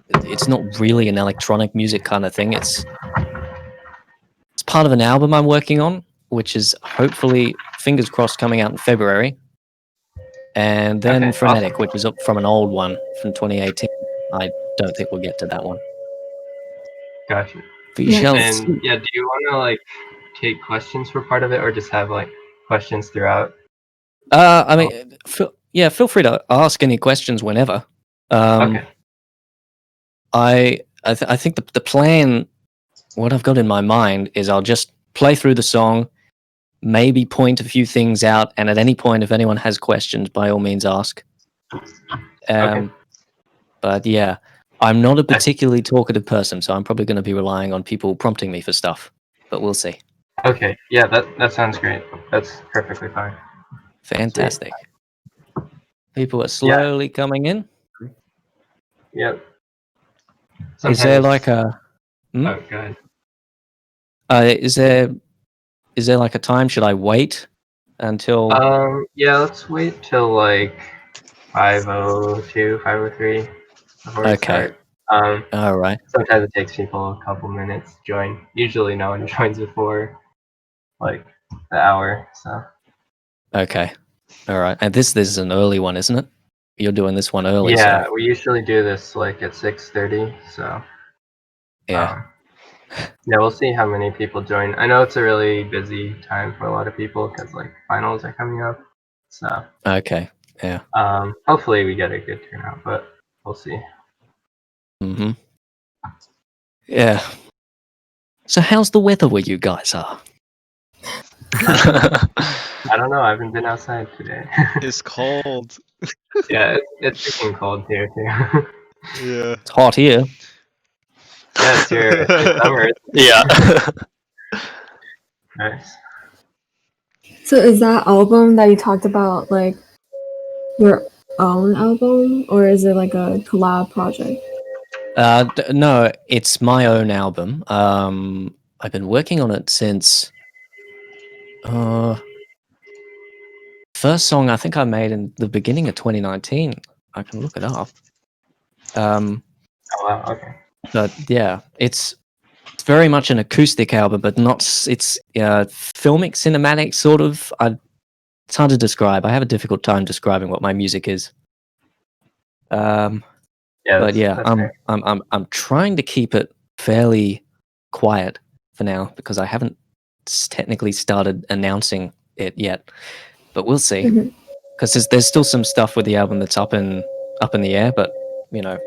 it's not really an electronic music kind of thing. It's part of an album I'm working on, which is hopefully, fingers crossed, coming out in February. And then Okay, Frenetic, awesome. which is up from an old one from 2018. I don't think we'll get to that one. Gotcha. We shall And see. yeah, do you want to like take questions for part of it, or just have like questions throughout? I mean, feel free to ask any questions whenever. Okay. I think the plan, what I've got in my mind, is I'll just play through the song, maybe point a few things out, and at any point, if anyone has questions, by all means ask. Okay. But yeah, I'm not a particularly talkative person, so I'm probably going to be relying on people prompting me for stuff. But we'll see. Okay. Yeah, that sounds great. That's perfectly fine. Fantastic. People are Yeah. slowly coming in. Yep. Is there Sometimes. like a? Oh, go ahead. Is there like a time? Should I wait until? Yeah, let's wait till like 5:02, 5:03 before we Okay. start. All right. Sometimes it takes people a couple minutes to join. Usually, no one joins before like the hour. So. Okay. All right. And this is an early one, isn't it? You're doing this one early, Yeah, so we usually do this like at 6:30. So. yeah. Yeah, we'll see how many people join. I know it's a really busy time for a lot of people because like finals are coming up. So. Okay. Yeah. Hopefully we get a good turnout, but we'll see. Mhm. Yeah. So how's the weather where you guys are? I don't know. I haven't been outside today. It's cold. Yeah, it's freaking cold here too. Yeah. It's hot here. Yeah, it's your summer. Yeah. Nice. So is that album that you talked about like your own album, or is it like a collab project? No, it's my own album. I've been working on it since first song I think I made in the beginning of 2019. I can look it up. Oh wow. Okay. But yeah, it's very much an acoustic album, but not. It's filmic, cinematic, sort of. It's hard to describe. I have a difficult time describing what my music is. Yeah. But yeah, that's fair. I'm trying to keep it fairly quiet for now because I haven't technically started announcing it yet. But we'll see, because there's still some stuff with the album that's up in the air. But you know,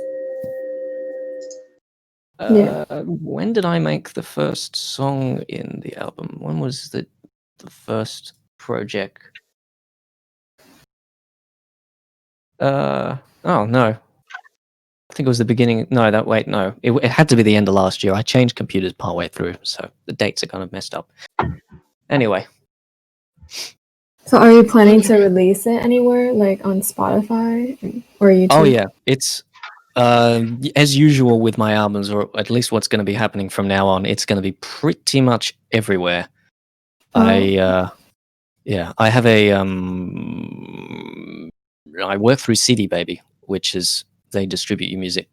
when did I make the first song in the album? When was the first project? Oh no, I think it was the beginning. No, it had to be the end of last year. I changed computers partway through, so the dates are kind of messed up. Anyway. So are you planning to release it anywhere, like on Spotify or YouTube? Oh yeah, it's as usual with my albums, or at least what's going to be happening from now on. It's going to be pretty much everywhere. I have a I work through CD Baby, which is they distribute your music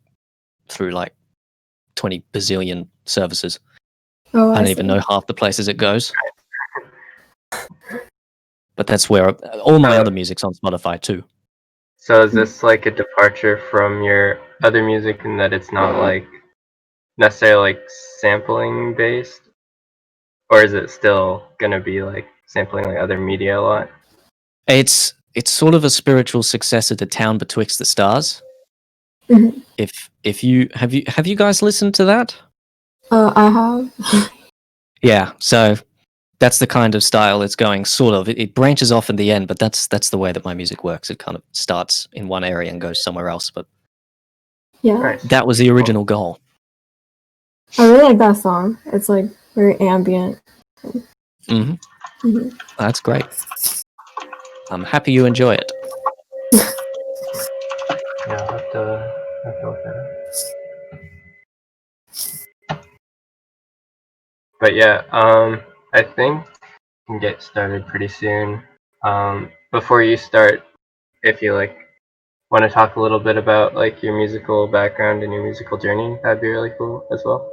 through like 20 bazillion services. Oh, I don't even know half the places it goes. But that's where all my other music's on Spotify too. So is this like a departure from your other music in that it's not like necessarily like sampling based, or is it still gonna be like sampling like other media a lot? It's sort of a spiritual successor to Town Betwixt the Stars. Mm-hmm. If you have you guys listened to that? I have. Yeah, so that's the kind of style it's going. Sort of, it branches off in the end, but that's the way that my music works. It kind of starts in one area and goes somewhere else. But yeah, Nice. that was the original goal. I really like that song. It's like very ambient. That's great. I'm happy you enjoy it. Yeah, I'll have to look that up. But yeah, I think we can get started pretty soon. Before you start, if you like want to talk a little bit about like your musical background and your musical journey, that'd be really cool as well.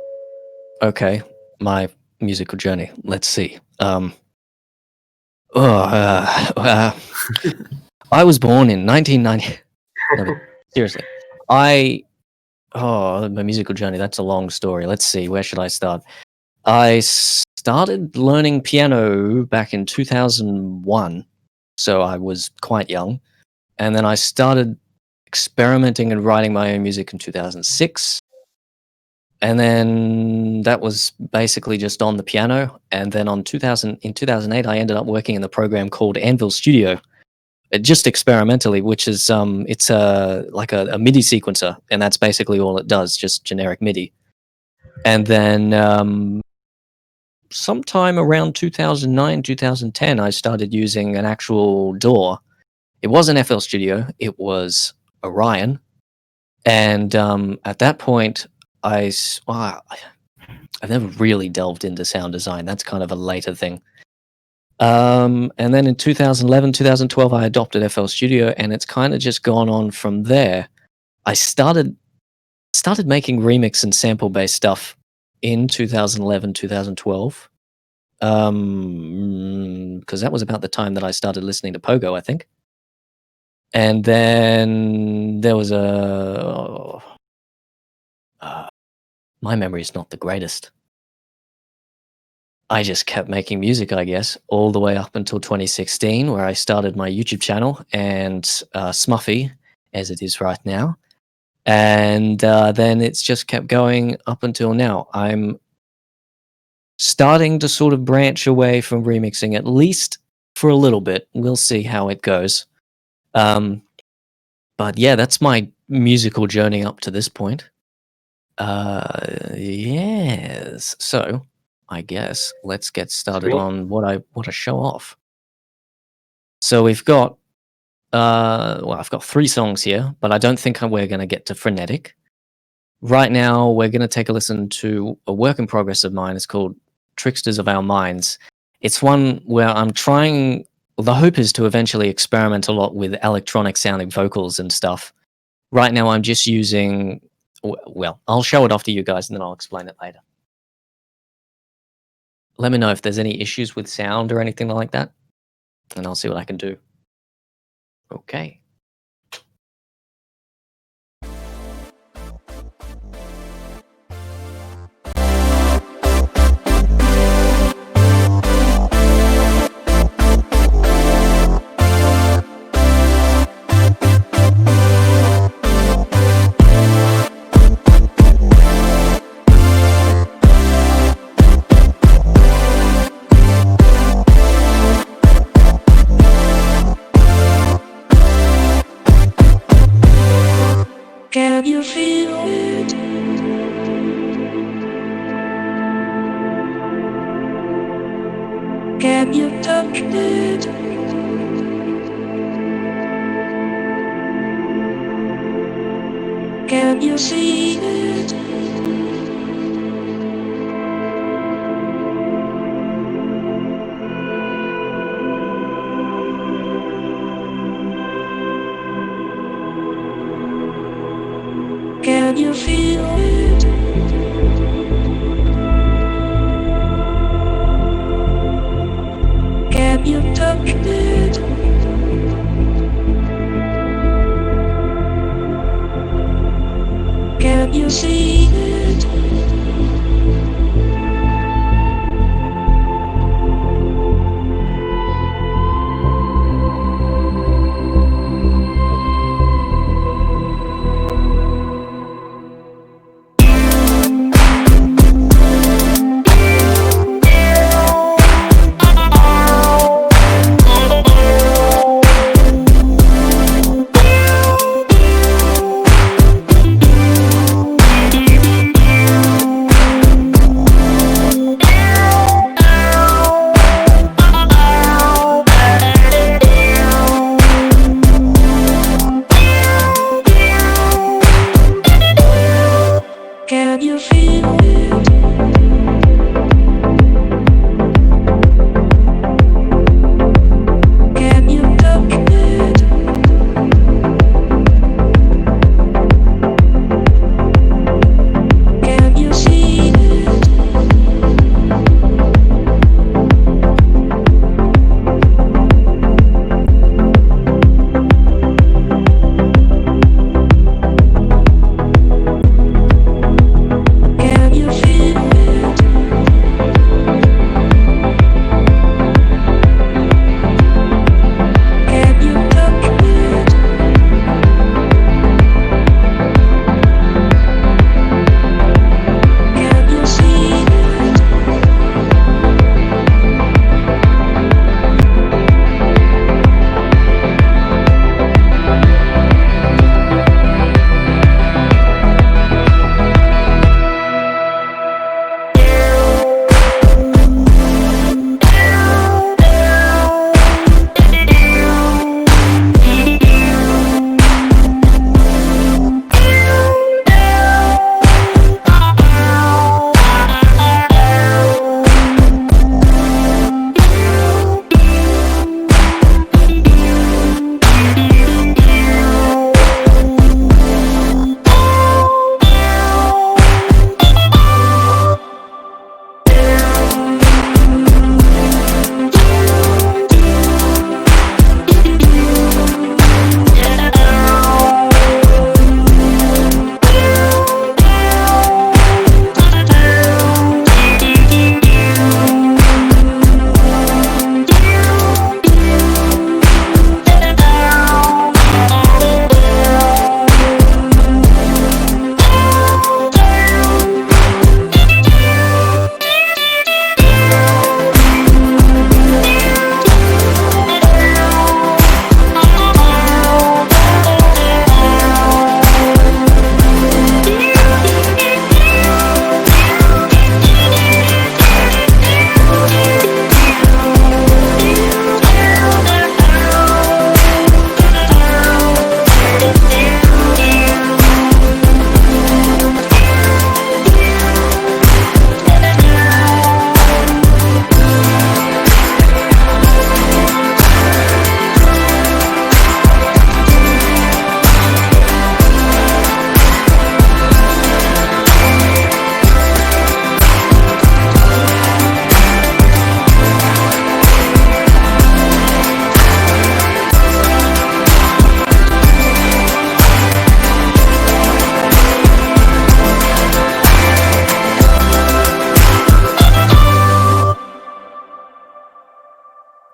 Okay, my musical journey. Let's see. I was born in 1990. No, but seriously, my musical journey. That's a long story. Let's see. Where should I start? I started learning piano back in 2001, so I was quite young, and then I started experimenting and writing my own music in 2006. And then that was basically just on the piano. And then in 2008, I ended up working in the program called Anvil Studio, just experimentally, which is it's like a MIDI sequencer, and that's basically all it does, just generic MIDI. And then sometime around 2009, 2010, I started using an actual DAW. It wasn't FL Studio, it was Orion. And at that point, I've never really delved into sound design. That's kind of a later thing. And then in 2011, 2012, I adopted FL Studio, and it's kind of just gone on from there. I started making remix and sample-based stuff in 2011, 2012, because that was about the time that I started listening to Pogo, I think. And then there was my memory is not the greatest. I just kept making music, I guess, all the way up until 2016, where I started my YouTube channel and Smuffy, as it is right now. And then it's just kept going up until now. I'm starting to sort of branch away from remixing, at least for a little bit. We'll see how it goes. But yeah, that's my musical journey up to this point. Yes. So I guess let's get started Sweet. on what I want to show off. So we've got I've got 3 songs here, but I don't think we're going to get to Frenetic. Right now, we're going to take a listen to a work in progress of mine. It's called Tricksters of Our Minds. It's one where I'm trying. Well, the hope is to eventually experiment a lot with electronic sounding vocals and stuff. Right now, I'm just using. Well, I'll show it off to you guys, and then I'll explain it later. Let me know if there's any issues with sound or anything like that, and I'll see what I can do. Okay. Can you feel it? Can you touch it? Can you see it? Can you feel it? Can you touch it? Can you see it? Can you feel it? Can you touch it?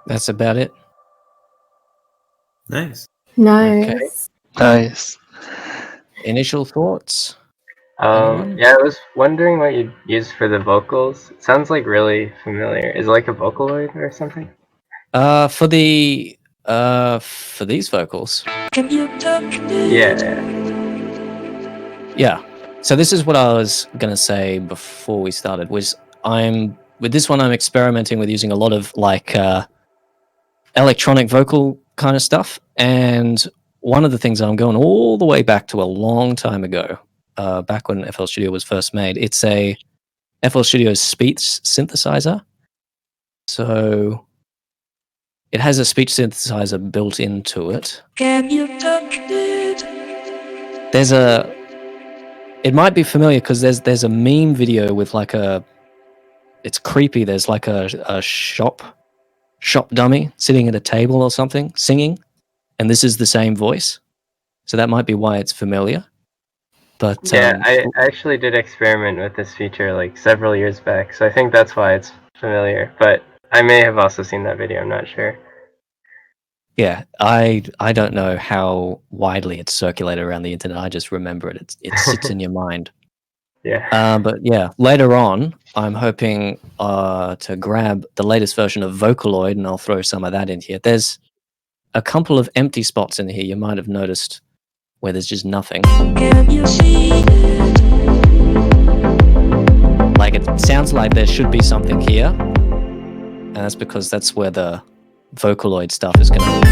That's about it. Nice. Nice. Nice. Initial thoughts? Anyone? Yeah, I was wondering what you'd use for the vocals. It sounds like really familiar. Is it like a Vocaloid or something? For these vocals. Can you touch it? Yeah. Yeah. So this is what I was gonna say before we started. Was with this one I'm experimenting with using a lot of like electronic vocal kind of stuff, and one of the things I'm going all the way back to a long time ago, back when FL Studio was first made. It's a FL Studio speech synthesizer. So it has a speech synthesizer built into it. Can you touch it? It might be familiar because there's a meme video with like it's creepy. There's like a shop dummy sitting at a table or something singing, and this is the same voice. So that might be why it's familiar. But Yeah, I actually did experiment with this feature like several years back, so I think that's why it's familiar. But I may have also seen that video, I'm not sure. yeah, I don't know how widely it's circulated around the internet. I just remember it. It sits in your mind. Yeah. But yeah, later on, I'm hoping to grab the latest version of Vocaloid, and I'll throw some of that in here. There's a couple of empty spots in here you might have noticed where there's just nothing. Can you see it? Like it sounds like there should be something here, and that's because that's where the Vocaloid stuff is going to be.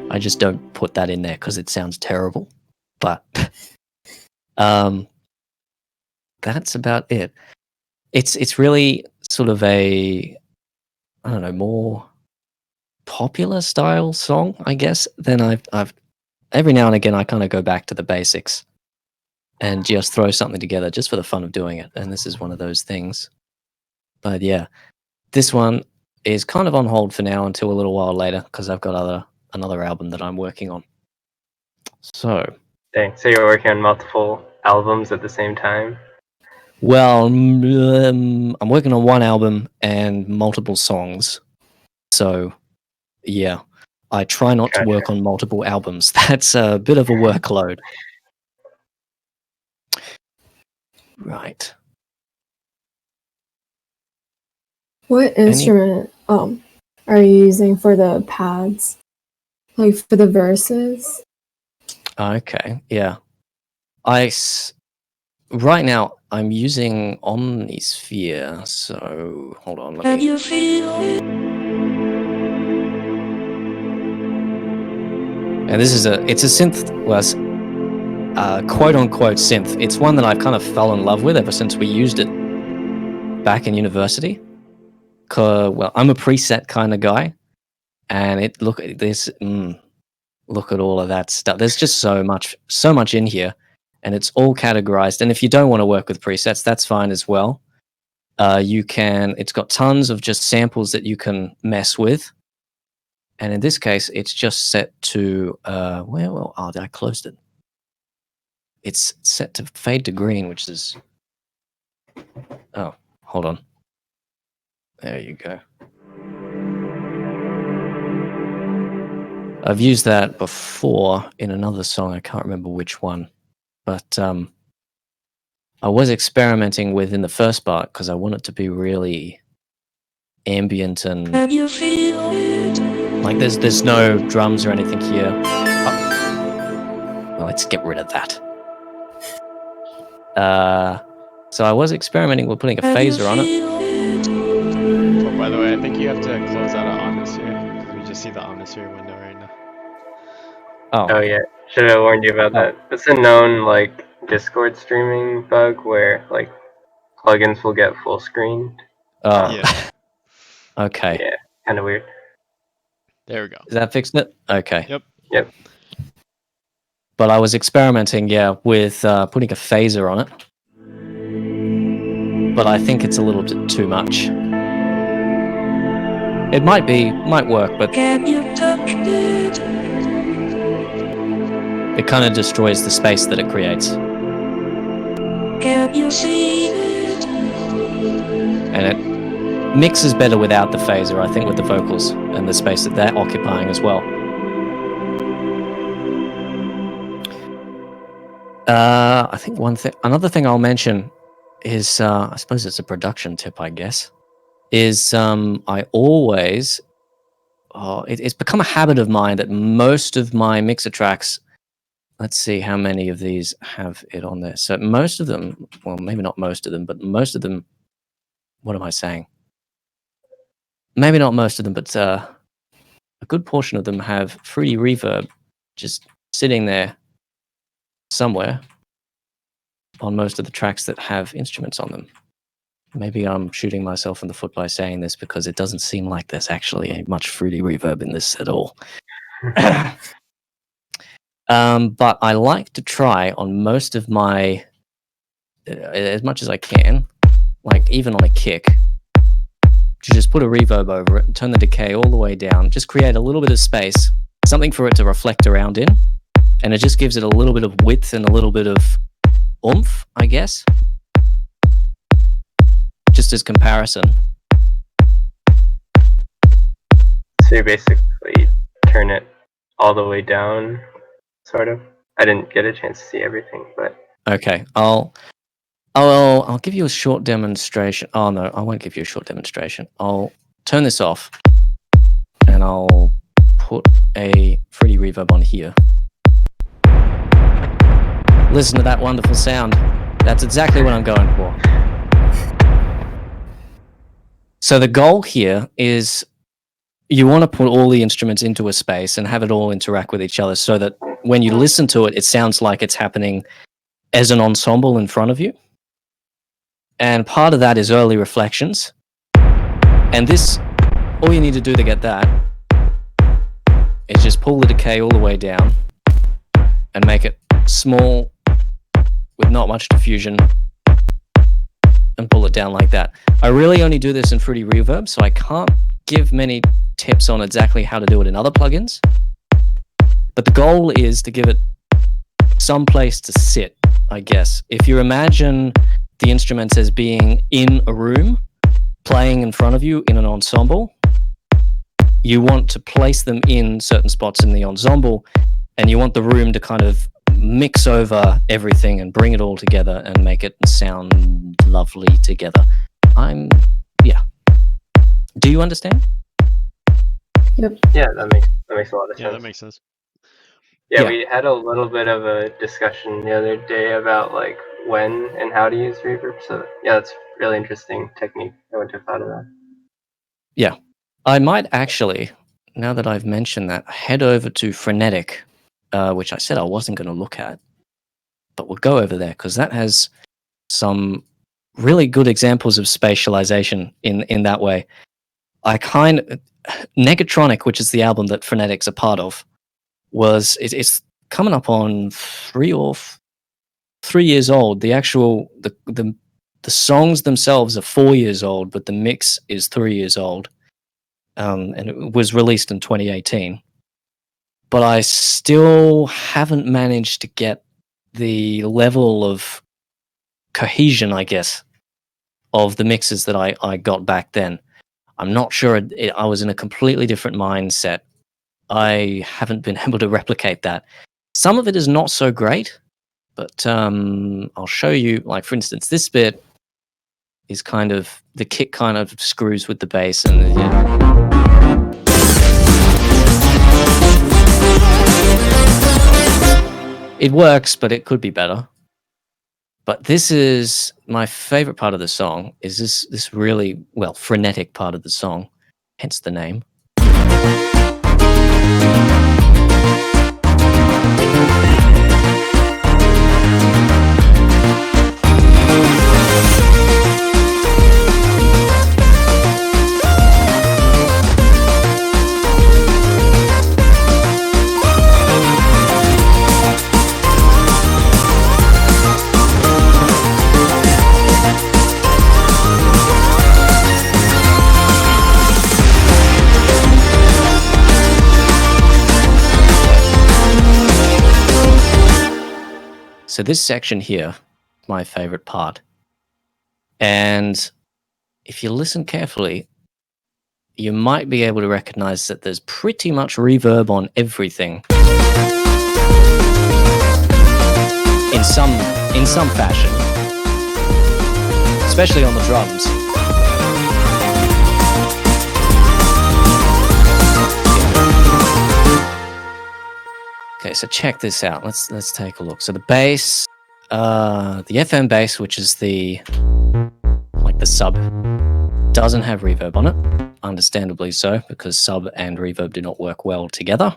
I just don't put that in there because it sounds terrible. But that's about it. It's really sort of a, I don't know, more popular style song, I guess. Then I've every now and again I kind of go back to the basics and just throw something together just for the fun of doing it. And this is one of those things. But yeah, this one is kind of on hold for now until a little while later because I've got another album that I'm working on. So, Dang, so you're working on multiple albums at the same time? well, I'm working on one album and multiple songs. So, yeah, I try not to work on multiple albums. That's a bit of a workload. Right. What instrument are you using for the pads? Like for the verses? Okay, yeah. Right now I'm using Omnisphere, so hold on. Can you feel it? And this is it's a synth, well, quote unquote synth. It's one that I've kind of fell in love with ever since we used it back in university. Well, I'm a preset kind of guy, and look at this. Look at all of that stuff. There's just so much in here, and it's all categorized. And if you don't want to work with presets, that's fine as well. It's got tons of just samples that you can mess with. And in this case, it's just set to, I closed it. It's set to fade to green, which is, oh, hold on. There you go. I've used that before in another song. I can't remember which one, but I was experimenting with in the first part because I want it to be really ambient and Can you feel it? like there's no drums or anything here. Oh. Well, let's get rid of that. So I was experimenting with putting a phaser on it. Oh, by the way, I think you have to close out of Omnisphere because we just see the Omnisphere window right now. Oh yeah, should have warned you about that. It's a known like Discord streaming bug where like plugins will get full screened. Oh, Yeah. Okay. Yeah, kind of weird. There we go. Is that fixing it? Okay. Yep. But I was experimenting, with putting a phaser on it. But I think it's a little bit too much. It might work, but Can you touch it? it kind of destroys the space that it creates. Can you see it? And it mixes better without the phaser, I think, with the vocals and the space that they're occupying as well. I think another thing I'll mention is, I suppose it's a production tip, I guess, is I always, it's become a habit of mine that most of my mixer tracks, let's see how many of these have it on there. So most of them, well, maybe not most of them, but most of them, what am I saying? Maybe not most of them, but a good portion of them have fruity reverb just sitting there somewhere on most of the tracks that have instruments on them. Maybe I'm shooting myself in the foot by saying this because it doesn't seem like there's actually much fruity reverb in this at all. But I like to try on most of my, as much as I can, like even on a kick, to just put a reverb over it and turn the decay all the way down, just create a little bit of space, something for it to reflect around in, and it just gives it a little bit of width and a little bit of oomph, I guess, just as comparison. So you basically turn it all the way down, sort of. I didn't get a chance to see everything, but Okay, I'll give you a short demonstration. Oh no, I won't give you a short demonstration. I'll turn this off and I'll put a fruity reverb on here. Listen to that wonderful sound. That's exactly what I'm going for. So the goal here is you want to put all the instruments into a space and have it all interact with each other so that when you listen to it, it sounds like it's happening as an ensemble in front of you. And part of that is early reflections. And this, all you need to do to get that is just pull the decay all the way down and make it small with not much diffusion and pull it down like that. I really only do this in Fruity Reverb, so I can't give many tips on exactly how to do it in other plugins. But the goal is to give it some place to sit, I guess. If you imagine the instruments as being in a room, playing in front of you in an ensemble, you want to place them in certain spots in the ensemble, and you want the room to kind of mix over everything and bring it all together and make it sound lovely together. Yeah. Do you understand? Yep. yeah, that makes a lot of sense. Yeah, that makes sense. Yeah, Yeah. we had a little bit of a discussion the other day about like when and how to use reverb. So yeah, that's really interesting technique. I wouldn't have thought of that. Yeah. I might actually, now that I've mentioned that, head over to Frenetic, which I said I wasn't going to look at, but we'll go over there because that has some really good examples of spatialization in that way. Negatronic, which is the album that Frenetic's a part of, it's coming up on 3 years old. The actual the songs themselves are 4 years old, but the mix is 3 years old, and it was released in 2018. But I still haven't managed to get the level of cohesion, I guess, of the mixes that I got back then. I'm not sure. I was in a completely different mindset. I haven't been able to replicate that. Some of it is not so great, but I'll show you. Like, for instance, this bit is kind of, the kick kind of screws with the bass, and it works, but it could be better. But this is my favorite part of the song, is this really, well, frenetic part of the song, hence the name. So this section here, my favorite part. And if you listen carefully, you might be able to recognize that there's pretty much reverb on everything. In some fashion. Especially on the drums. Okay, so check this out. Let's take a look. So the bass, the FM bass, which is the sub, doesn't have reverb on it. Understandably so, because sub and reverb do not work well together.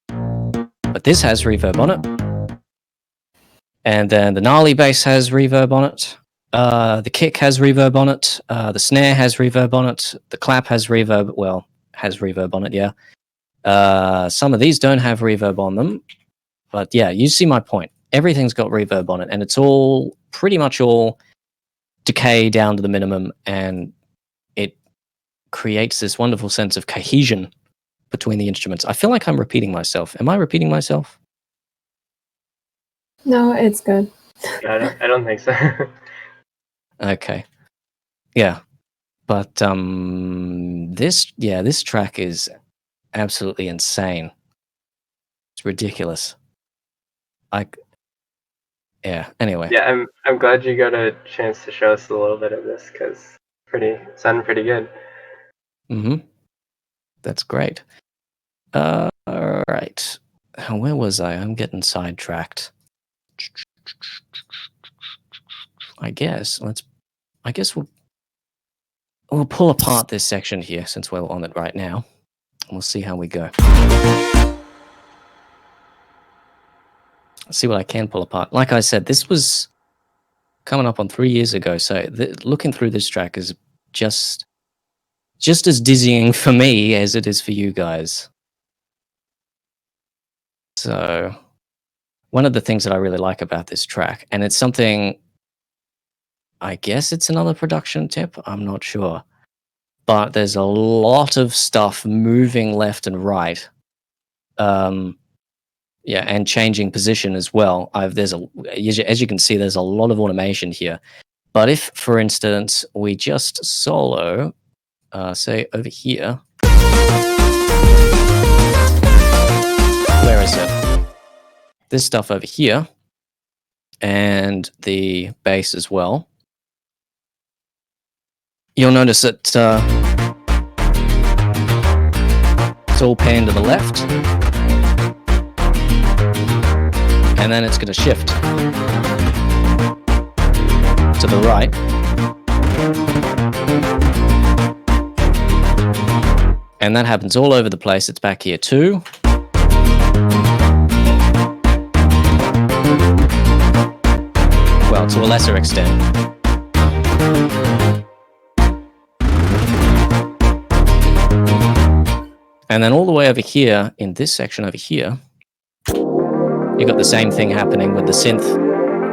But this has reverb on it. And then the gnarly bass has reverb on it. The kick has reverb on it. The snare has reverb on it. The clap has reverb. Well, has reverb on it, yeah. Some of these don't have reverb on them. But yeah, you see my point. Everything's got reverb on it, and it's all pretty much all decay down to the minimum, and it creates this wonderful sense of cohesion between the instruments. I feel like I'm repeating myself. Am I repeating myself? No, it's good. I don't think so. Okay. Yeah. But this track is absolutely insane. It's ridiculous. Anyway. Yeah, I'm glad you got a chance to show us a little bit of this because sounded pretty good. Mm-hmm. That's great. All right. Where was I? I'm getting sidetracked. I guess we'll pull apart this section here since we're on it right now. We'll see how we go. See what I can pull apart. Like I said, this was coming up on 3 years ago, so looking through this track is just as dizzying for me as it is for you guys. So one of the things that I really like about this track, and it's something, I guess it's another production tip, I'm not sure, but there's a lot of stuff moving left and right. Yeah, and changing position as well. As you can see, there's a lot of automation here. But if, for instance, we just solo, say over here, where is it? This stuff over here, and the bass as well. You'll notice that it's all panned to the left. And then it's going to shift to the right. And that happens all over the place. It's back here too. Well, to a lesser extent. And then all the way over here, in this section over here, you got the same thing happening with the synth.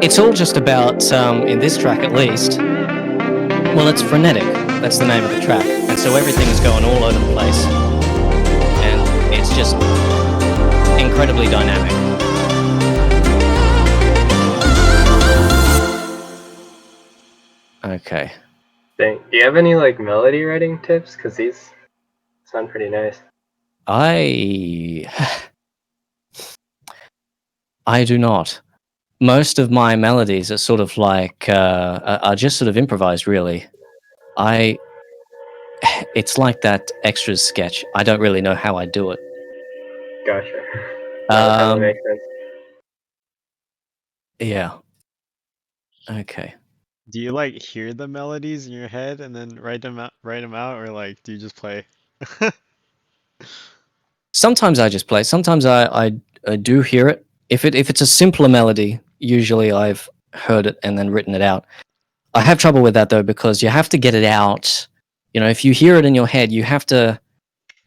It's all just about, in this track at least, well, it's frenetic. That's the name of the track. And so everything is going all over the place. And it's just incredibly dynamic. Okay. Do you have any like melody writing tips? Because these sound pretty nice. I do not. Most of my melodies are sort of like are just sort of improvised, really. It's like that extras sketch. I don't really know how I do it. Gotcha. That makes sense. Yeah. Okay. Do you like hear the melodies in your head and then write them out, or like do you just play? Sometimes I just play. Sometimes I do hear it. If it's a simpler melody, usually I've heard it and then written it out. I have trouble with that though because you have to get it out. You know, if you hear it in your head, you have to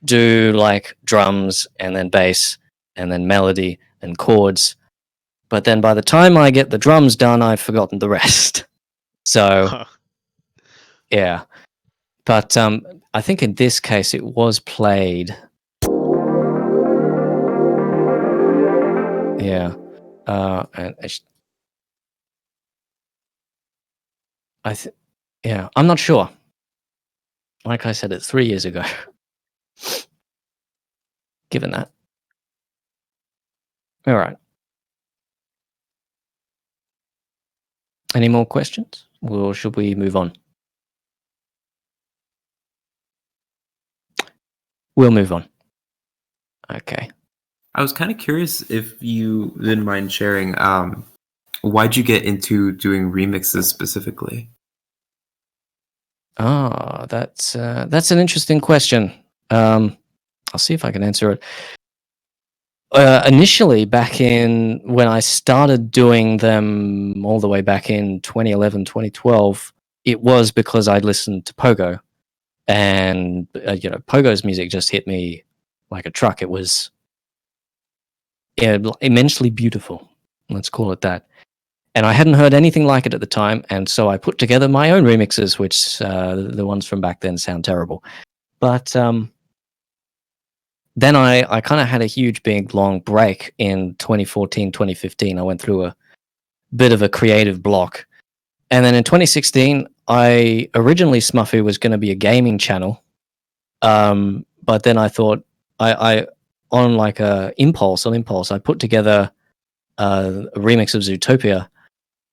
do like drums and then bass and then melody and chords. But then by the time I get the drums done, I've forgotten the rest. So, yeah. But I think in this case it was played. Yeah. And yeah, I'm not sure. like I said, it's 3 years ago. Given that. All right. Any more questions, or should we move on? We'll move on. Okay. I was kind of curious if you didn't mind sharing. Why'd you get into doing remixes specifically? Ah, that's an interesting question. I'll see if I can answer it. Initially, back in when I started doing them all the way back in 2011, 2012, it was because I'd listened to Pogo, and Pogo's music just hit me like a truck. It was immensely beautiful. Let's call it that. And I hadn't heard anything like it at the time, and so I put together my own remixes, which the ones from back then sound terrible. But then I kind of had a huge, big, long break in 2014, 2015. I went through a bit of a creative block. And then in 2016, originally Smuffy was going to be a gaming channel. But then I thought, I on like on impulse, I put together a remix of Zootopia,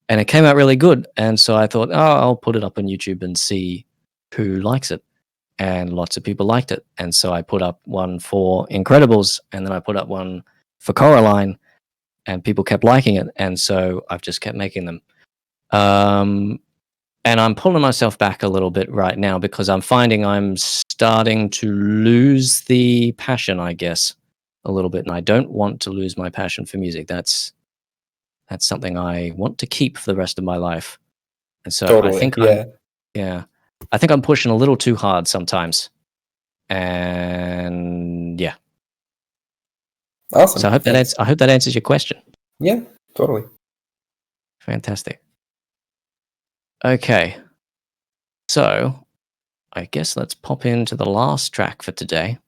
and it came out really good. And so I thought, I'll put it up on YouTube and see who likes it. And lots of people liked it. And so I put up one for Incredibles, and then I put up one for Coraline, and people kept liking it. And so I've just kept making them. And I'm pulling myself back a little bit right now because I'm finding I'm starting to lose the passion, I guess, a little bit. And I don't want to lose my passion for music. That's something I want to keep for the rest of my life. And so Totally, I think I think I'm pushing a little too hard sometimes. And yeah. Awesome. So I hope that answers your question. Yeah, totally. Fantastic. Okay. So I guess let's pop into the last track for today.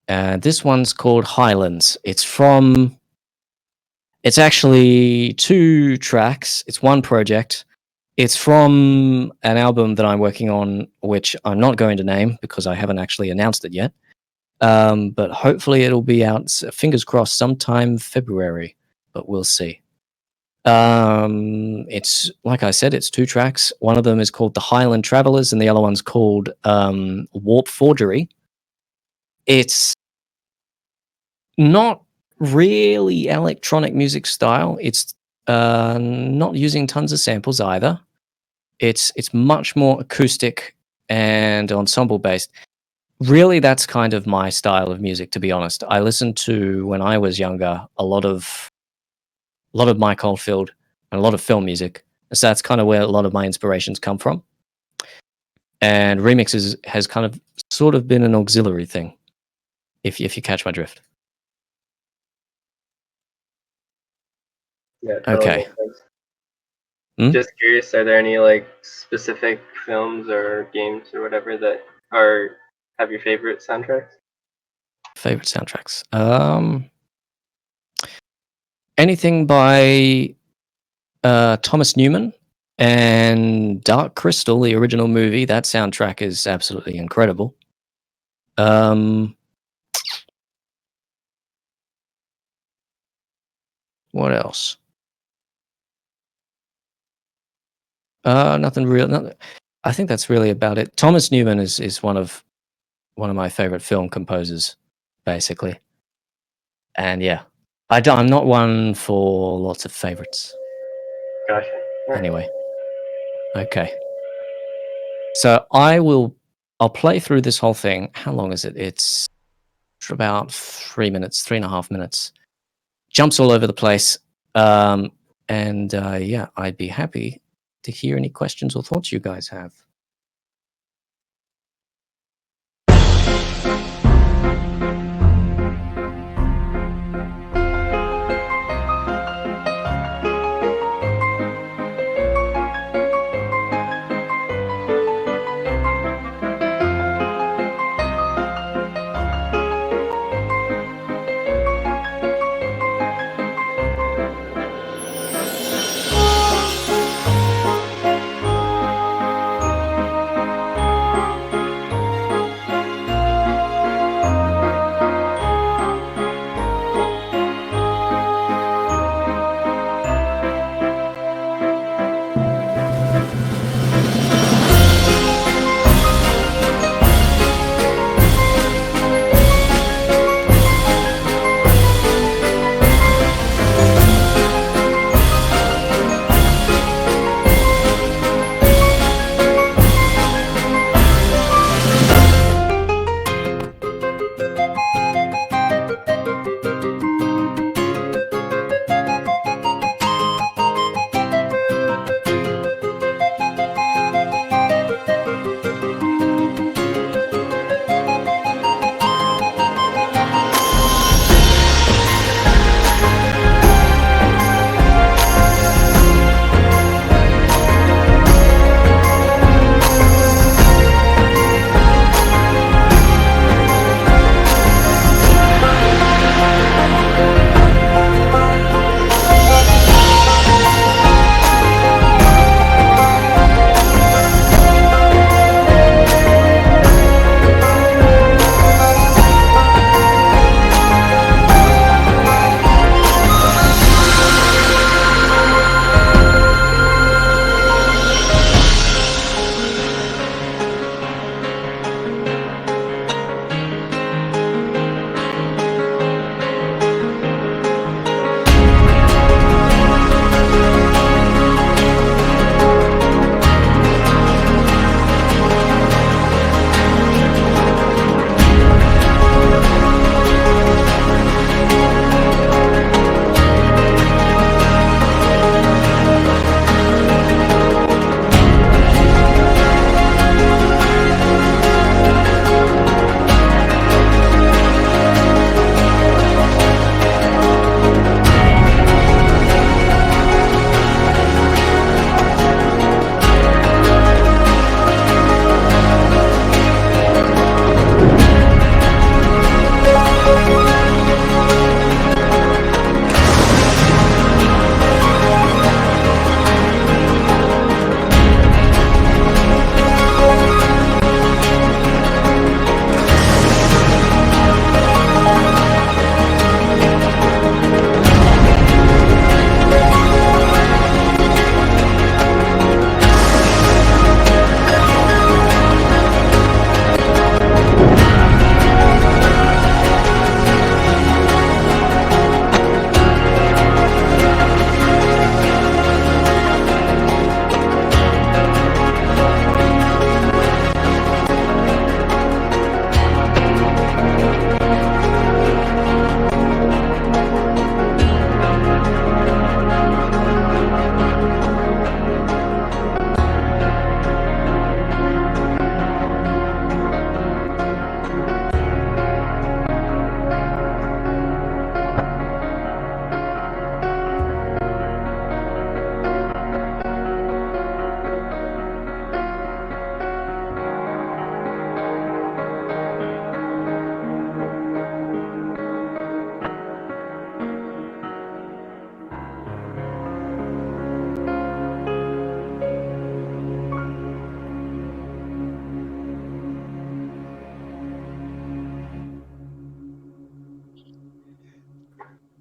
This one's called Highlands. It's actually 2 tracks. It's one project. It's from an album that I'm working on, which I'm not going to name because I haven't actually announced it yet. But hopefully it'll be out, fingers crossed, sometime February, but we'll see. It's, like I said, it's 2 tracks. One of them is called The Highland Travelers, and the other one's called Warp Forgery. It's not really electronic music style. It's not using tons of samples either. It's much more acoustic and ensemble based. Really, that's kind of my style of music, to be honest. I listened to, when I was younger, a lot of Mike Oldfield and a lot of film music. So that's kind of where a lot of my inspirations come from. And remixes has kind of sort of been an auxiliary thing, if you catch my drift. Yeah, totally Okay. makes sense. Hmm? Just curious, are there any like specific films or games or whatever that have your favorite soundtracks? Favorite soundtracks. Anything by Thomas Newman and Dark Crystal, the original movie. That soundtrack is absolutely incredible. What else? Nothing real. I think that's really about it. Thomas Newman is one of my favorite film composers, basically. And yeah, I'm not one for lots of favorites. Gotcha. Alright. Anyway, okay. So I'll play through this whole thing. How long is it? It's about 3 minutes, 3.5 minutes. Jumps all over the place. And yeah, I'd be happy to hear any questions or thoughts you guys have.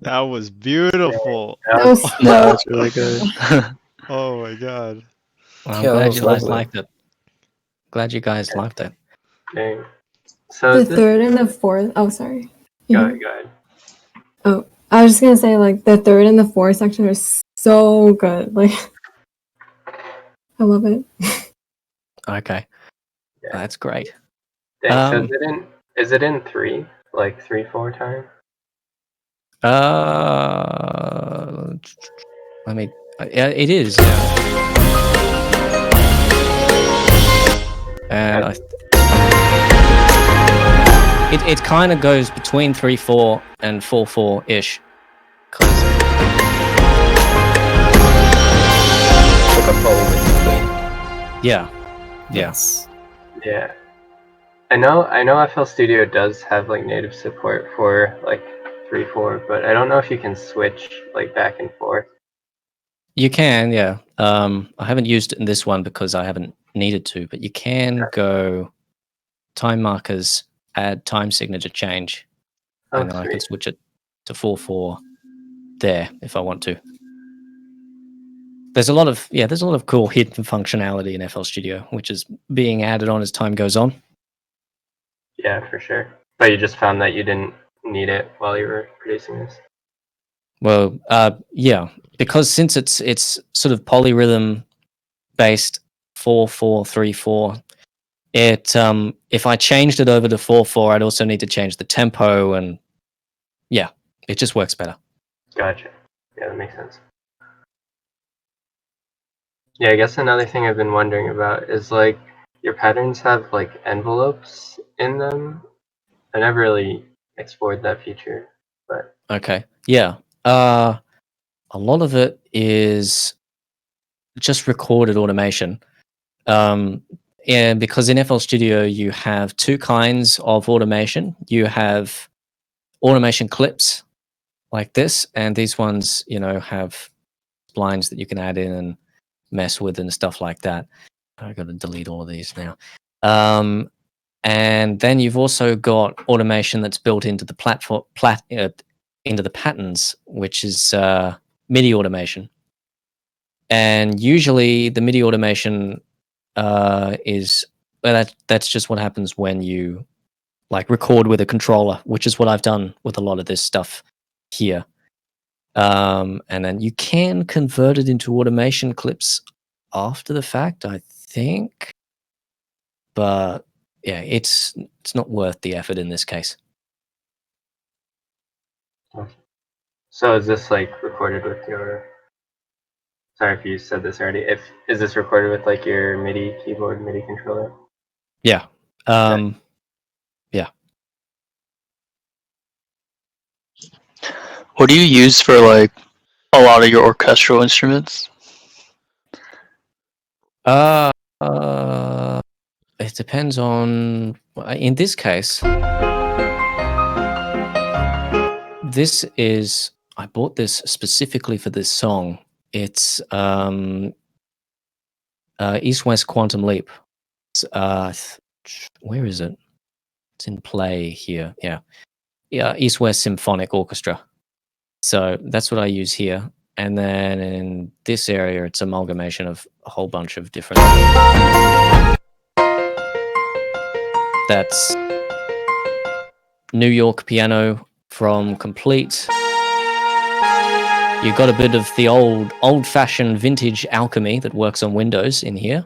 That was beautiful. That was That so. That's really good. Oh my god. Well, I'm Yeah, that glad was you guys lovely. liked it. Glad you guys liked it. Dang. So The is this, third and the fourth. Oh, sorry. go Mhm. ahead, go ahead. Oh, I was just gonna say, like, the third and the fourth section are so good. Like, I love it. Okay, Yeah. that's great. Dang, so Um, is it in 3? Like 3/4 time? Let me. Yeah, it is. Yeah. And it kind of goes between 3/4 and 4/4 ish. Like a fold in between. Yeah. Yes. Yeah. I know FL Studio does have like native support for like 3/4, but I don't know if you can switch like back and forth. You can, yeah. I haven't used it in this one because I haven't needed to, but you can go time markers, add time signature change, Oh, and then I can sweet. switch it to 4/4 there if I want to. There's a lot of cool hidden functionality in FL Studio, which is being added on as time goes on. Yeah, for sure. But you just found that you didn't need it while you were producing this. Well, yeah, because since it's sort of polyrhythm based 4/4 3/4, it if I changed it over to 4/4, I'd also need to change the tempo, and yeah, it just works better. Gotcha. Yeah, that makes sense. Yeah, I guess another thing I've been wondering about is like your patterns have like envelopes in them. I never really explored that feature, but Okay, yeah. A lot of it is just recorded automation. And because in FL Studio you have two kinds of automation. You have automation clips like this, and these ones, have splines that you can add in and mess with and stuff like that. I got to delete all of these now. And then you've also got automation that's built into the into the patterns, which is MIDI automation. And usually the MIDI automation is that's just what happens when you like record with a controller, which is what I've done with a lot of this stuff here. And then you can convert it into automation clips after the fact, I think. But yeah, it's not worth the effort in this case. so is this like recorded with your? Sorry if you said this already. Is this recorded with like your MIDI keyboard, MIDI controller? Yeah. Yeah. What do you use for like a lot of your orchestral instruments? It depends on. In this case, this is. I bought this specifically for this song. It's East West Quantum Leap. Where is it? It's in play here. Yeah. East West Symphonic Orchestra. So that's what I use here. And then in this area, it's amalgamation of a whole bunch of different. That's New York piano from Complete. You've got a bit of the old-fashioned vintage alchemy that works on Windows in here.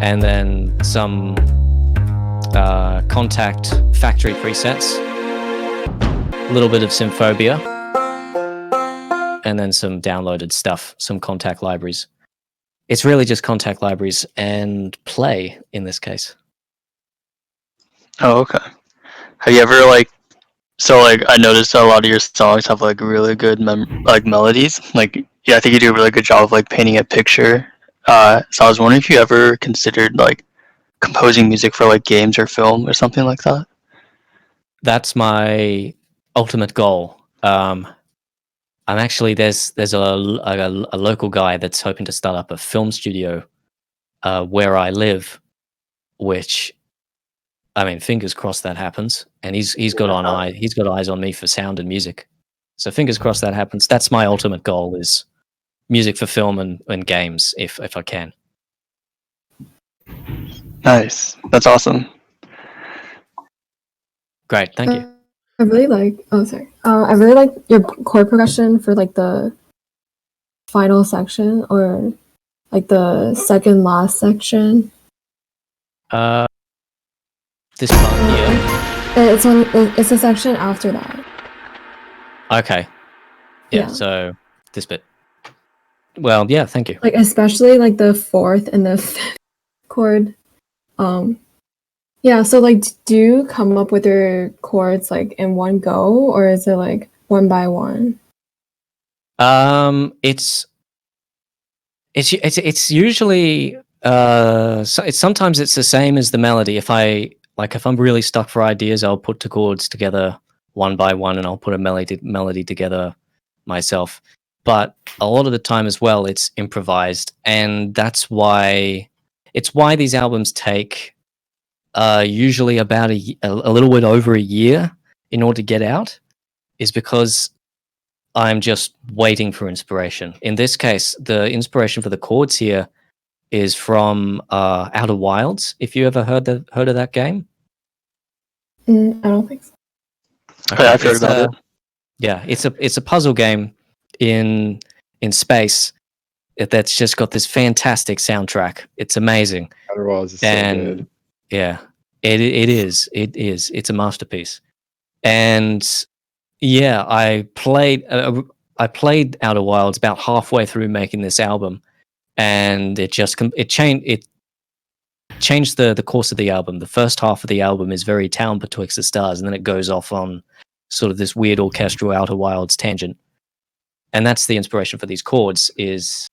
And then some Contact factory presets. A little bit of Symphobia. And then some downloaded stuff, some Contact libraries. It's really just Contact libraries and Play in this case. Oh, okay. Have you ever I noticed a lot of your songs have like really good melodies. Like, yeah, I think you do a really good job of like painting a picture. So I was wondering if you ever considered like composing music for like games or film or something like that. That's my ultimate goal. I'm actually there's a local guy that's hoping to start up a film studio where I live, which I mean, fingers crossed that happens. And he's got eyes on me for sound and music. So fingers crossed that happens. That's my ultimate goal: is music for film and games, if I can. Nice. That's awesome. Great, thank you. I really like. Oh, sorry. I really like your chord progression for like the final section or like the second last section. This part here. It's a section after that. Okay. Yeah. Yeah. So this bit. Well, yeah. Thank you. Like especially like the fourth and the fifth chord. Yeah. So like, do you come up with your chords like in one go, or is it like one by one? It's usually sometimes it's the same as the melody. If I'm really stuck for ideas, I'll put the chords together one by one, and I'll put a melody together myself. But a lot of the time as well, it's improvised, and that's why these albums take usually about a little bit over a year in order to get out, is because I'm just waiting for inspiration. In this case, the inspiration for the chords here is from Outer Wilds. If you ever heard of that game, I don't think so. okay. Yeah, I've heard about it. Yeah, it's a puzzle game in space that's just got this fantastic soundtrack. It's amazing. Outer Wilds is so And good. yeah, it is. It's a masterpiece. And yeah, I played Outer Wilds about halfway through making this album, and it changed the course of the album. The first half of the album is very Town Betwixt the Stars, and then it goes off on sort of this weird orchestral Outer Wilds tangent. And that's the inspiration for these chords. Is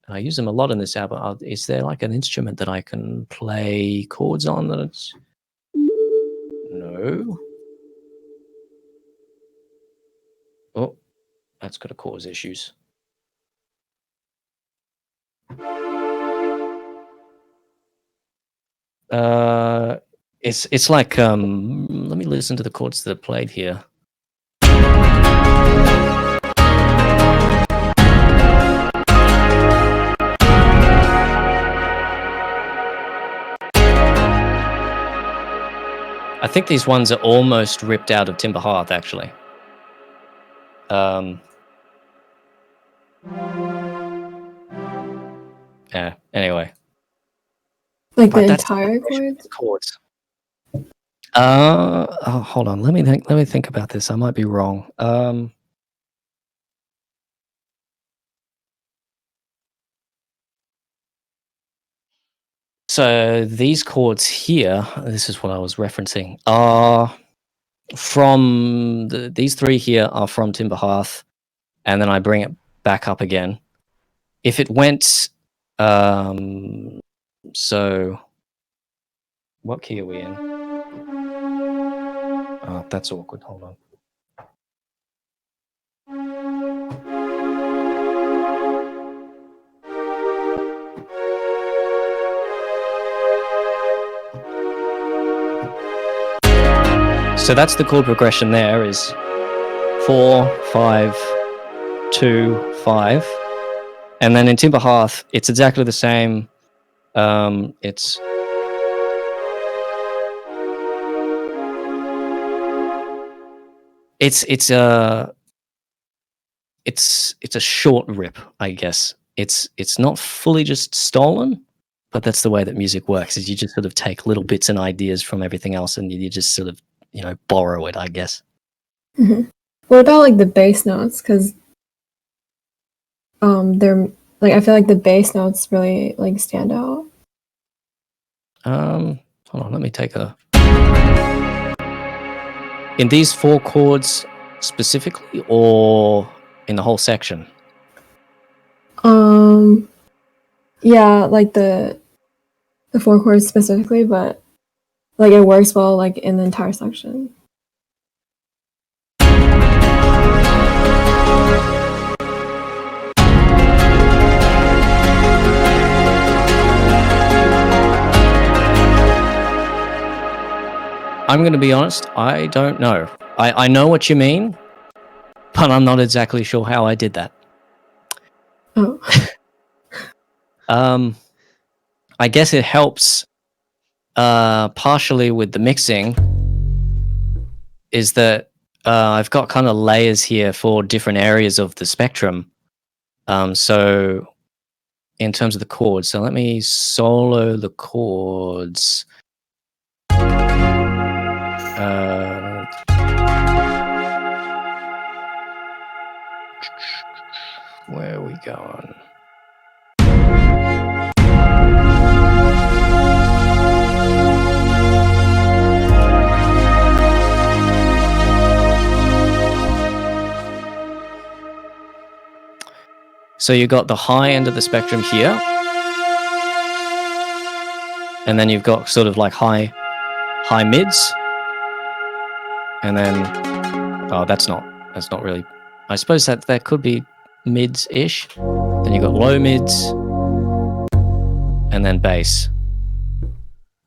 I use them a lot in this album. Is there like an instrument that I can play chords on? No. Oh, that's going to cause issues. It's like let me listen to the chords that are played here. I think these ones are almost ripped out of Timber Hearth, actually. Yeah. Anyway. Like But the that's entire the chords? Hold on. Let me think about this. I might be wrong. So these chords here, this is what I was referencing, are from these three here are from Timber Hearth, and then I bring it back up again. If it went, so what key are we in? Oh, that's awkward. Hold on. So that's the chord progression. There is 4, 5, 2, 5, and then in Timber Hearth, it's exactly the same. It's a short rip, I guess. It's not fully just stolen, but that's the way that music works. Is you just sort of take little bits and ideas from everything else, and you just sort of borrow it, I guess. Mm-hmm. What about like the bass notes? Because they're like, I feel like the bass notes really like stand out. Hold on, let me take a. In these 4 chords specifically, or in the whole section? Yeah, like the 4 chords specifically, but like it works well like in the entire section. I'm going to be honest, I don't know. I know what you mean, but I'm not exactly sure how I did that. Oh. I guess it helps partially with the mixing is that I've got kind of layers here for different areas of the spectrum. So in terms of the chords, so let me solo the chords. Where are we going? So you got the high end of the spectrum here, and then you've got sort of like high mids, and then that's not really. I suppose that could be mids-ish. Then you got low mids, and then bass,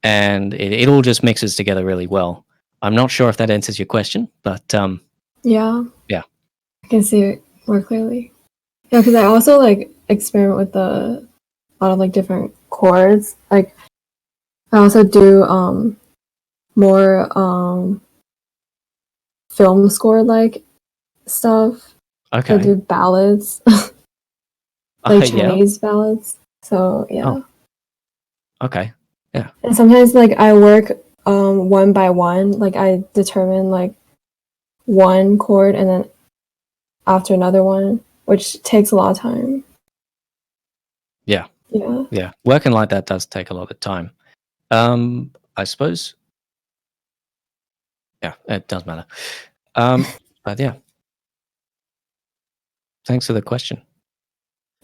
and it all just mixes together really well. I'm not sure if that answers your question, but Yeah. Yeah. I can see it more clearly. Yeah, because I also like experiment with a lot of like different chords. Like I also do more film score like stuff. okay. I do ballads, like Chinese ballads. So yeah. Oh. Okay. And sometimes like I work one by one. Like I determine like one chord and then after another one, which takes a lot of time. Yeah. Yeah. Yeah. Working like that does take a lot of time. I suppose. Yeah, it does matter. But yeah. Thanks for the question.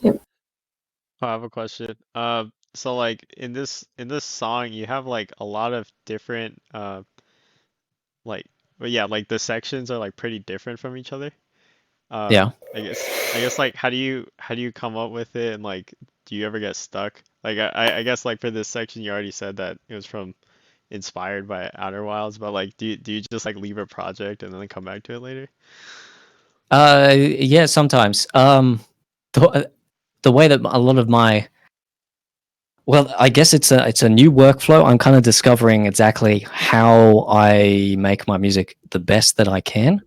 I have a question. So like in this song, you have like a lot of different like, but yeah, like the sections are like pretty different from each other. Yeah. I guess like how do you come up with it, and like do you ever get stuck? Like I guess like for this section you already said that it was from inspired by Outer Wilds, but like do you just like leave a project and then come back to it later? Yeah, sometimes. The way that a lot of my I guess it's a new workflow. I'm kind of discovering exactly how I make my music the best that I can.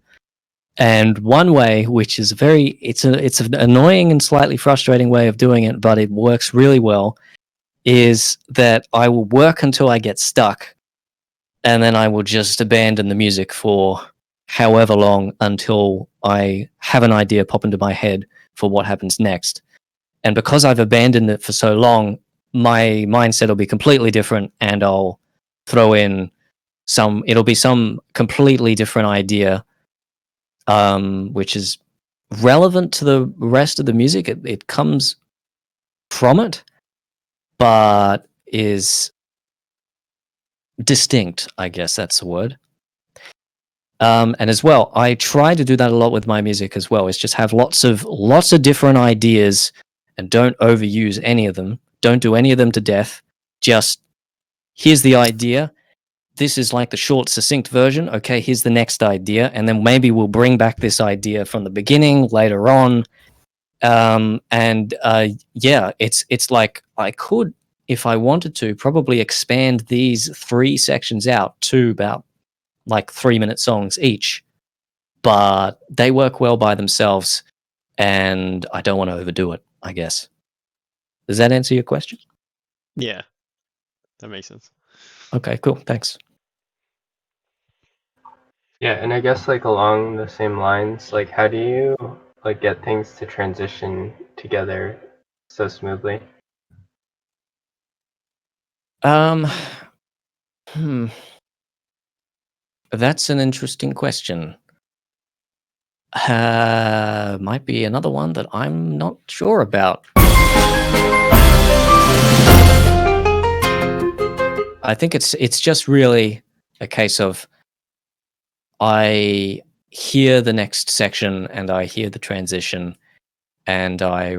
And one way, which is it's an annoying and slightly frustrating way of doing it, but it works really well, is that I will work until I get stuck, and then I will just abandon the music for however long until I have an idea pop into my head for what happens next. And because I've abandoned it for so long, my mindset will be completely different, and I'll throw in it'll be some completely different idea, which is relevant to the rest of the music. It comes from it, but is distinct, I guess that's the word. And as well, I try to do that a lot with my music as well. Is just have lots of different ideas, and don't overuse any of them. Don't do any of them to death. Just here's the idea. This is like the short, succinct version. Okay, here's the next idea, and then maybe we'll bring back this idea from the beginning later on. Yeah, it's like I could, if I wanted to, probably expand these 3 sections out to about like 3-minute songs each, but they work well by themselves, and I don't want to overdo it, I guess. Does that answer your question? Yeah, that makes sense. Okay, cool. Thanks. Yeah, and I guess like along the same lines, like how do you like get things to transition together so smoothly? That's an interesting question. Might be another one that I'm not sure about. I think it's just really a case of I hear the next section and I hear the transition and I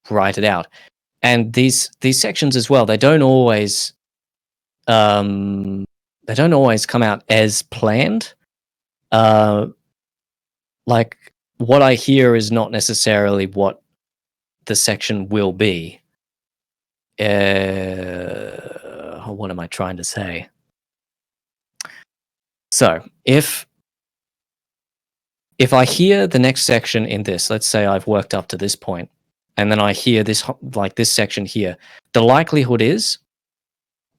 write it out. And these sections as well, they don't always come out as planned. Like what I hear is not necessarily what the section will be. What am I trying to say? So if I hear the next section in this, let's say I've worked up to this point, and then I hear this section here, the likelihood is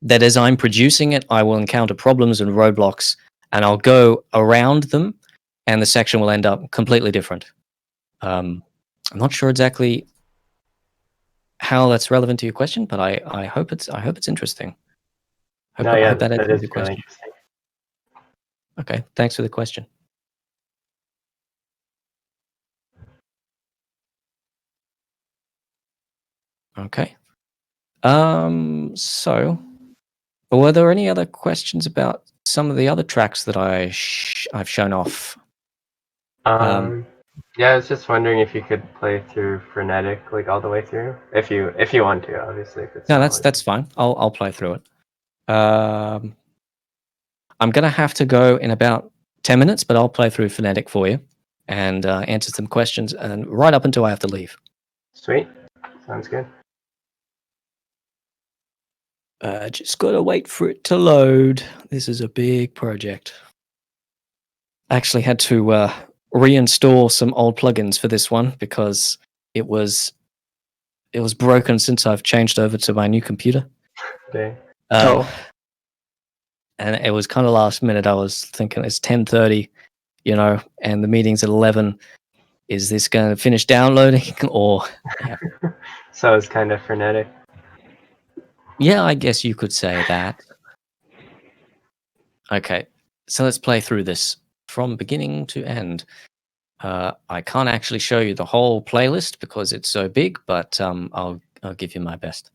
that as I'm producing it, I will encounter problems and roadblocks, and I'll go around them, and the section will end up completely different. I'm not sure exactly how that's relevant to your question, but I hope it's interesting. I hope that answers is your really question. interesting. Okay, thanks for the question. Okay. So, were there any other questions about some of the other tracks that I've shown off? Yeah, I was just wondering if you could play through Frenetic like all the way through, if you want to, obviously. If it's No, not that's fine. I'll play through it. I'm gonna have to go in about 10 minutes, but I'll play through Frenetic for you and answer some questions, and right up until I have to leave. Sweet, sounds good. Just gotta wait for it to load. This is a big project. I actually had to reinstall some old plugins for this one because it was broken since I've changed over to my new computer. Okay. And it was kind of last minute. I was thinking it's 10:30, and the meeting's at 11. Is this going to finish downloading or? Yeah. So it's kind of frenetic. Yeah, I guess you could say that. Okay, so let's play through this from beginning to end. I can't actually show you the whole playlist because it's so big, but I'll give you my best.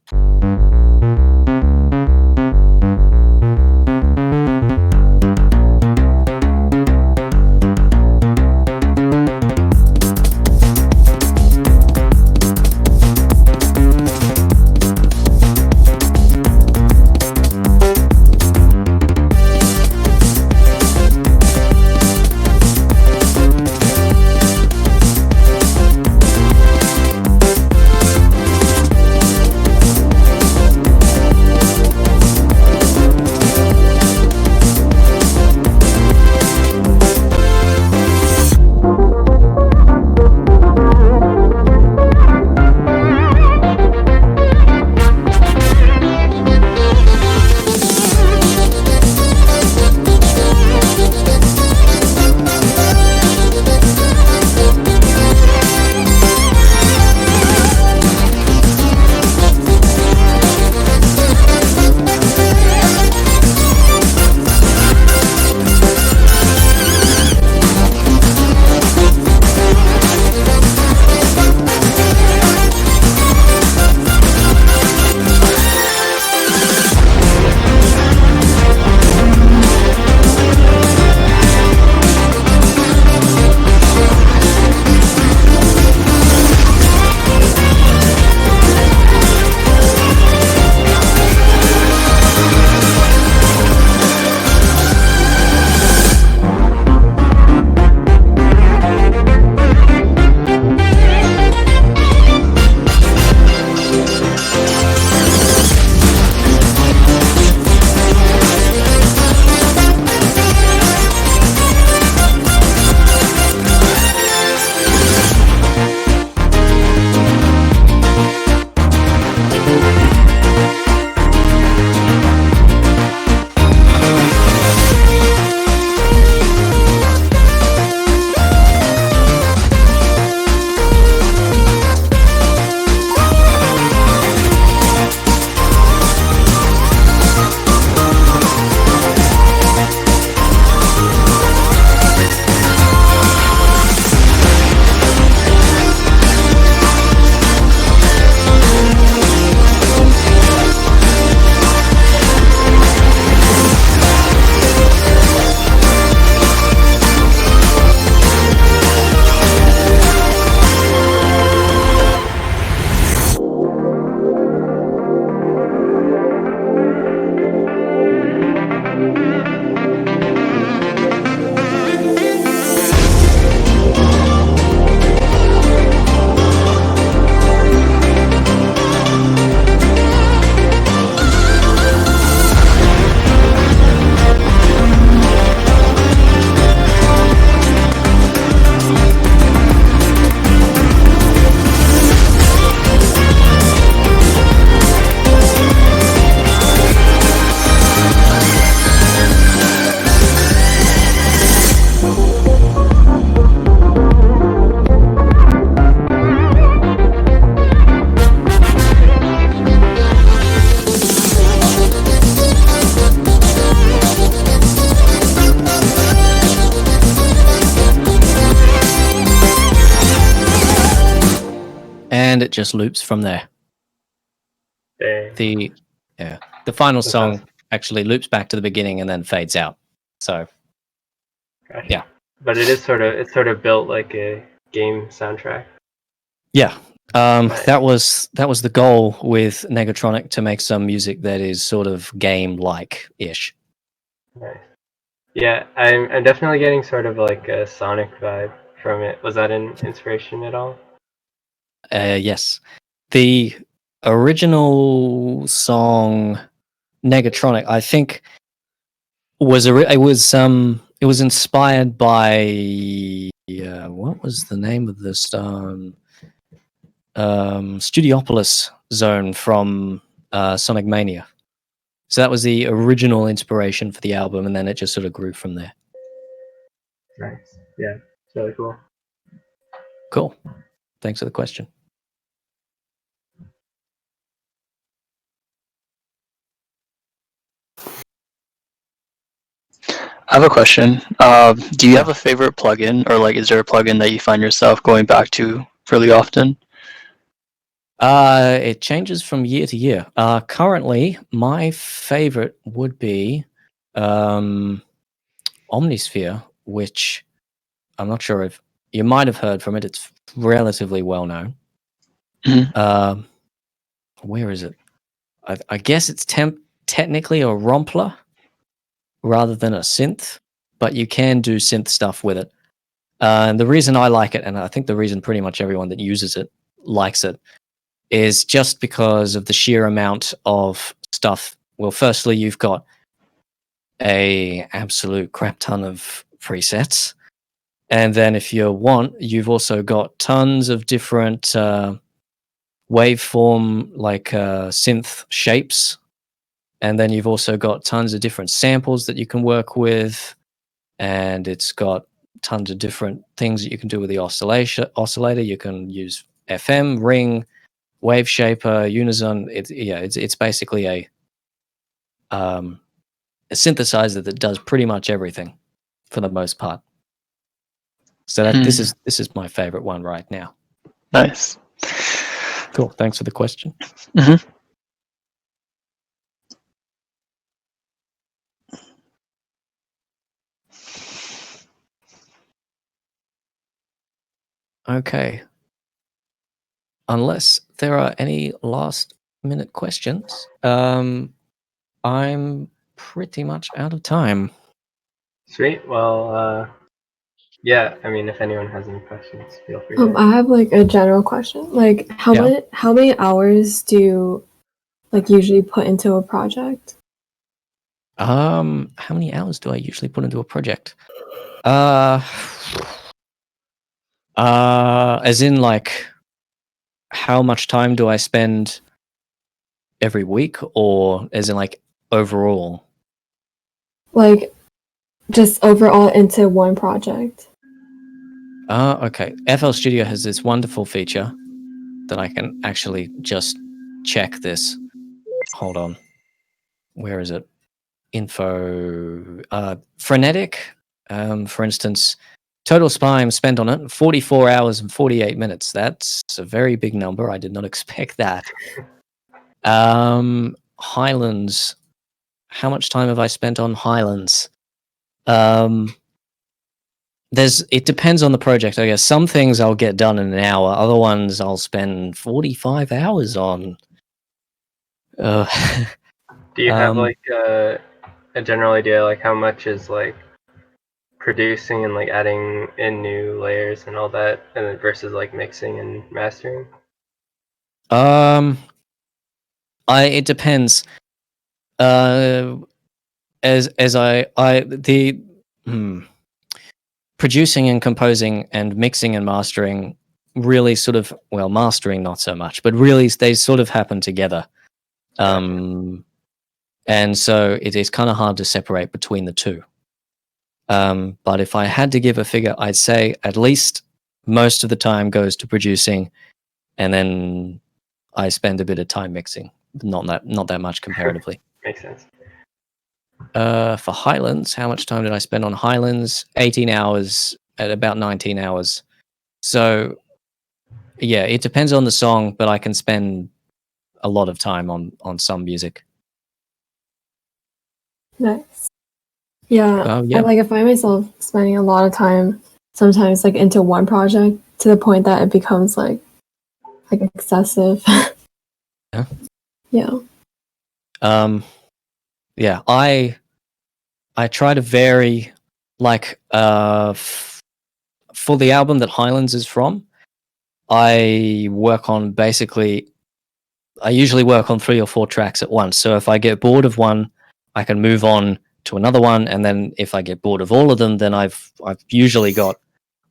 it just loops from there. Dang. The final That song sounds- actually loops back to the beginning and then fades out. So Gotcha. Yeah. But it's sort of built like a game soundtrack. yeah, Nice. that was the goal with Negatronic, to make some music that is sort of game-like ish. Nice. Yeah, I'm definitely getting sort of like a Sonic vibe from it. Was that an inspiration at all? Yes, the original song Negatronic, I think, it was inspired by what was the name of this Studiopolis zone from Sonic Mania. So that was the original inspiration for the album, and then it just sort of grew from there. Nice. Yeah, it's really cool. Cool. Thanks for the question. I have a question. Do you have a favorite plugin, or like, is there a plugin that you find yourself going back to really often? It changes from year to year. Currently, my favorite would be Omnisphere, which I'm not sure if you might have heard from it. It's relatively well known. Mhm. Where is it? I guess it's technically a Rompler rather than a synth, but you can do synth stuff with it. And the reason I like it, and I think the reason pretty much everyone that uses it likes it, is just because of the sheer amount of stuff. Well, firstly, you've got a absolute crap ton of presets, and then if you want, you've also got tons of different waveform, like synth shapes, and then you've also got tons of different samples that you can work with, and it's got tons of different things that you can do with the oscillator. You can use FM, ring, wave shaper, unison. It's basically a synthesizer that does pretty much everything for the most part. So that this is my favorite one right now. Nice. Cool. Thanks for the question. Hmm. Okay. Unless there are any last minute questions, I'm pretty much out of time. Sweet. Well, yeah. I mean, if anyone has any questions, feel free to. I have like a general question. Like, how many hours do you like usually put into a project? How many hours do I usually put into a project? As in, like, how much time do I spend every week, or as in, like, overall? Like, just overall into one project. Okay. FL Studio has this wonderful feature that I can actually just check this. Hold on. Where is it? Info. Frenetic. For instance, total time spent on it, 44 hours and 48 minutes. That's a very big number. I did not expect that. Highlands. How much time have I spent on Highlands? It depends on the project, I guess. Some things I'll get done in an hour. Other ones I'll spend 45 hours on. Do you have like a general idea, like how much is like producing and like adding in new layers and all that, and then versus like mixing and mastering? It depends. Producing and composing and mixing and mastering really sort of, well, mastering not so much, but really they sort of happen together. And so it is kind of hard to separate between the two. But if I had to give a figure, I'd say at least most of the time goes to producing, and then I spend a bit of time mixing. Not that much comparatively. Makes sense. For Highlands, how much time did I spend on Highlands? 18 hours at about 19 hours. So yeah, it depends on the song, but I can spend a lot of time on some music. Nice. Yeah, Yeah. I find myself spending a lot of time sometimes into one project to the point that it becomes like excessive. Yeah. Yeah. Yeah, I try to vary, for the album that Highlands is from, I usually work on 3 or 4 tracks at once. So if I get bored of one, I can move on to another one, and then if I get bored of all of them, then I've usually got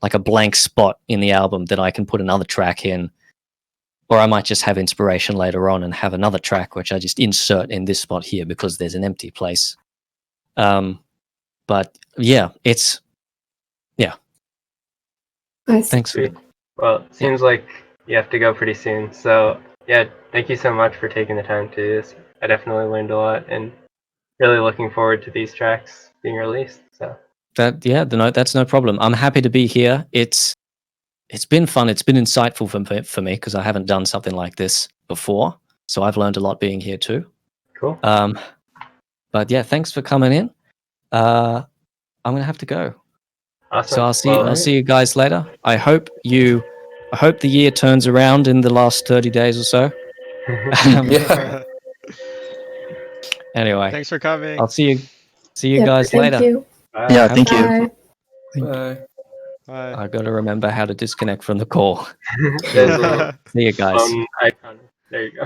like a blank spot in the album that I can put another track in, or I might just have inspiration later on and have another track which I just insert in this spot here because there's an empty place. But yeah, it's Nice. thanks for Sweet. Well, it seems like you have to go pretty soon. So yeah, thank you so much for taking the time to do this. I definitely learned a lot and really looking forward to these tracks being released. So that's no problem. I'm happy to be here. It's been fun. It's been insightful for me because I haven't done something like this before. So I've learned a lot being here too. cool. But yeah, thanks for coming in. I'm gonna have to go. Awesome. So Well, I'll see you guys later. I hope the year turns around in the last 30 days or so. Yeah. Anyway, Thanks for coming. I'll see you Yep, guys thank later. you. bye. Yeah, Have thank you. Bye. Bye. Bye. I got to remember how to disconnect from the call. There's a little See you guys. phone icon. There you go.